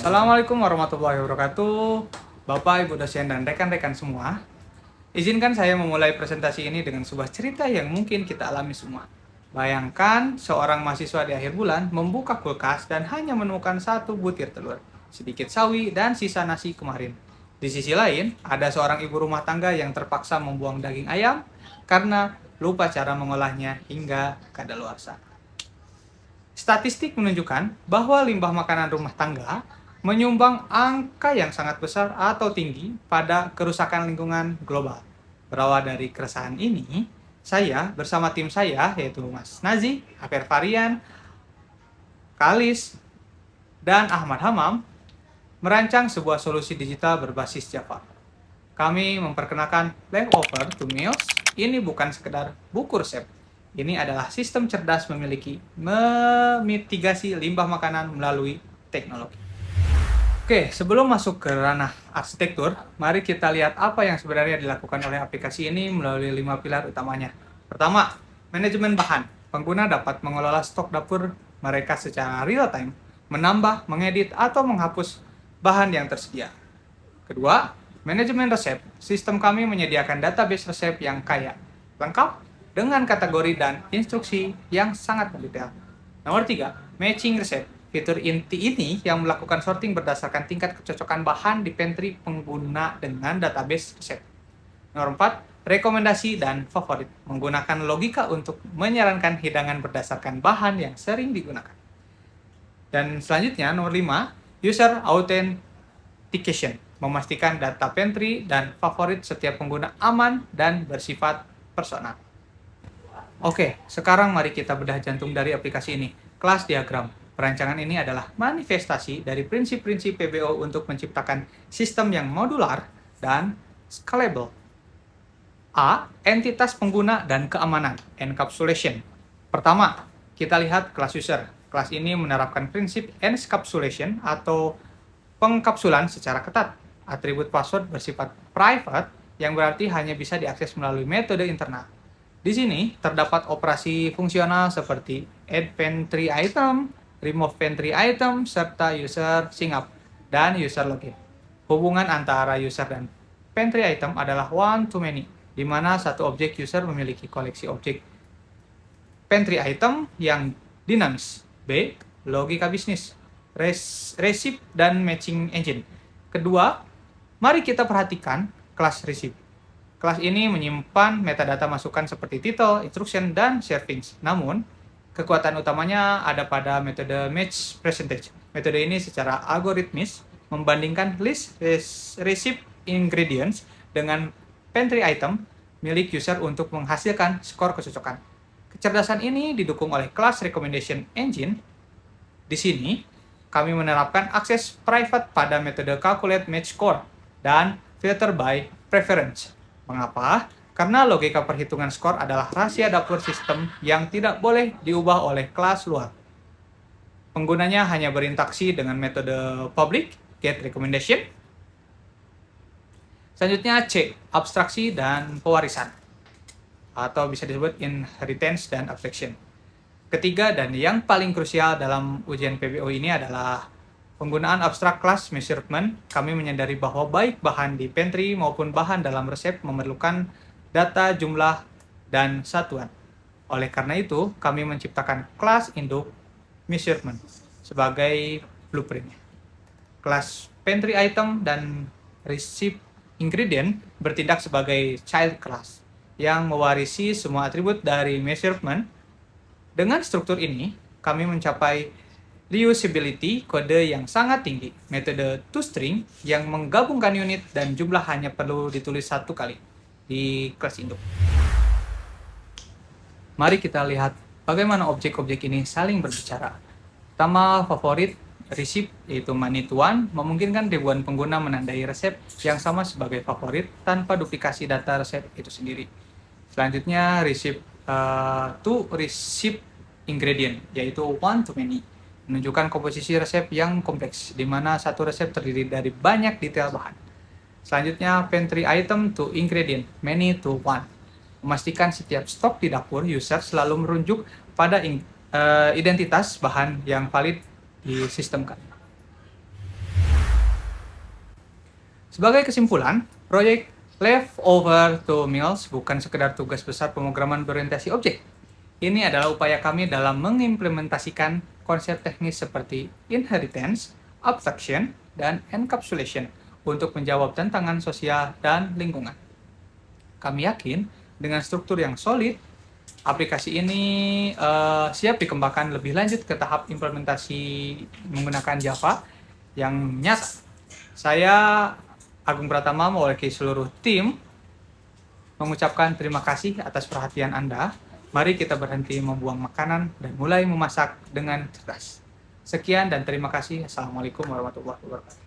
Assalamualaikum warahmatullahi wabarakatuh, Bapak, Ibu dosen, dan rekan-rekan semua. Izinkan saya memulai presentasi ini dengan sebuah cerita yang mungkin kita alami semua. Bayangkan seorang mahasiswa di akhir bulan membuka kulkas dan hanya menemukan satu butir telur, sedikit sawi, dan sisa nasi kemarin. Di sisi lain, ada seorang ibu rumah tangga yang terpaksa membuang daging ayam karena lupa cara mengolahnya hingga kadaluarsa. Statistik menunjukkan bahwa limbah makanan rumah tangga menyumbang angka yang sangat besar atau tinggi pada kerusakan lingkungan global. Berawal dari keresahan ini, saya bersama tim saya, yaitu Mas Nazi, Afer Varian, Kalis, dan Ahmad Hamam, merancang sebuah solusi digital berbasis Java. Kami memperkenalkan Leftover to Meals. Ini bukan sekedar buku resep. Ini adalah sistem cerdas memitigasi limbah makanan melalui teknologi. Oke, sebelum masuk ke ranah arsitektur, mari kita lihat apa yang sebenarnya dilakukan oleh aplikasi ini melalui 5 pilar utamanya. Pertama, manajemen bahan. Pengguna dapat mengelola stok dapur mereka secara real time, menambah, mengedit, atau menghapus bahan yang tersedia. Kedua, manajemen resep. Sistem kami menyediakan database resep yang kaya, lengkap, dengan kategori dan instruksi yang sangat mendetail. Nomor 3, matching resep. Fitur inti ini yang melakukan sorting berdasarkan tingkat kecocokan bahan di pantry pengguna dengan database resep. Nomor 4, rekomendasi dan favorit. Menggunakan logika untuk menyarankan hidangan berdasarkan bahan yang sering digunakan. Dan selanjutnya, nomor 5, user authentication. Memastikan data pantry dan favorit setiap pengguna aman dan bersifat personal. Oke, sekarang mari kita bedah jantung dari aplikasi ini, kelas diagram. Perancangan ini adalah manifestasi dari prinsip-prinsip PBO untuk menciptakan sistem yang modular dan scalable. A. Entitas pengguna dan keamanan, encapsulation. Pertama, kita lihat kelas user. Kelas ini menerapkan prinsip encapsulation atau pengkapsulan secara ketat. Atribut password bersifat private yang berarti hanya bisa diakses melalui metode internal. Di sini terdapat operasi fungsional seperti add pantry item, remove pantry item, serta user sign-up dan user login. Hubungan antara user dan pantry item adalah one-to-many, di mana satu objek user memiliki koleksi objek pantry item yang dinamis. B. Logika bisnis, receipt dan matching engine. Kedua, mari kita perhatikan kelas receipt. Kelas ini menyimpan metadata masukan seperti title, instruction, dan servings. Namun, kekuatan utamanya ada pada metode match percentage. Metode ini secara algoritmis membandingkan list receipt ingredients dengan pantry item milik user untuk menghasilkan skor kecocokan. Kecerdasan ini didukung oleh kelas recommendation engine. Di sini, kami menerapkan akses private pada metode calculate match score dan filter by preference. Mengapa? Karena logika perhitungan skor adalah rahasia dapur sistem yang tidak boleh diubah oleh kelas luar. Penggunanya hanya berinteraksi dengan metode public, get recommendation. Selanjutnya C, abstraksi dan pewarisan, atau bisa disebut inheritance dan abstraction. Ketiga dan yang paling krusial dalam ujian PBO ini adalah penggunaan abstrak class measurement. Kami menyadari bahwa baik bahan di pantry maupun bahan dalam resep memerlukan data jumlah dan satuan. Oleh karena itu, kami menciptakan class induk measurement sebagai blueprintnya. Kelas pantry item dan receipt ingredient bertindak sebagai child class yang mewarisi semua atribut dari measurement. Dengan struktur ini, kami mencapai reusability kode yang sangat tinggi, metode toString yang menggabungkan unit dan jumlah hanya perlu ditulis satu kali di kelas induk. Mari kita lihat bagaimana objek-objek ini saling berbicara. Pertama, favorit receipt yaitu many to one memungkinkan ribuan pengguna menandai resep yang sama sebagai favorit tanpa duplikasi data resep itu sendiri. Selanjutnya, receipt to receipt ingredient yaitu one to many, menunjukkan komposisi resep yang kompleks, di mana satu resep terdiri dari banyak detail bahan. Selanjutnya, pantry item to ingredient, many to one, memastikan setiap stok di dapur user selalu merujuk pada identitas bahan yang valid disistemkan. Sebagai kesimpulan, proyek Leftover to Meals bukan sekedar tugas besar pemrograman berorientasi objek. Ini adalah upaya kami dalam mengimplementasikan konsep teknis seperti inheritance, abstraction, dan encapsulation untuk menjawab tantangan sosial dan lingkungan. Kami yakin dengan struktur yang solid, aplikasi ini siap dikembangkan lebih lanjut ke tahap implementasi menggunakan Java yang nyata. Saya Agung Pratama mewakili seluruh tim mengucapkan terima kasih atas perhatian Anda. Mari kita berhenti membuang makanan dan mulai memasak dengan cerdas. Sekian dan terima kasih. Assalamualaikum warahmatullahi wabarakatuh.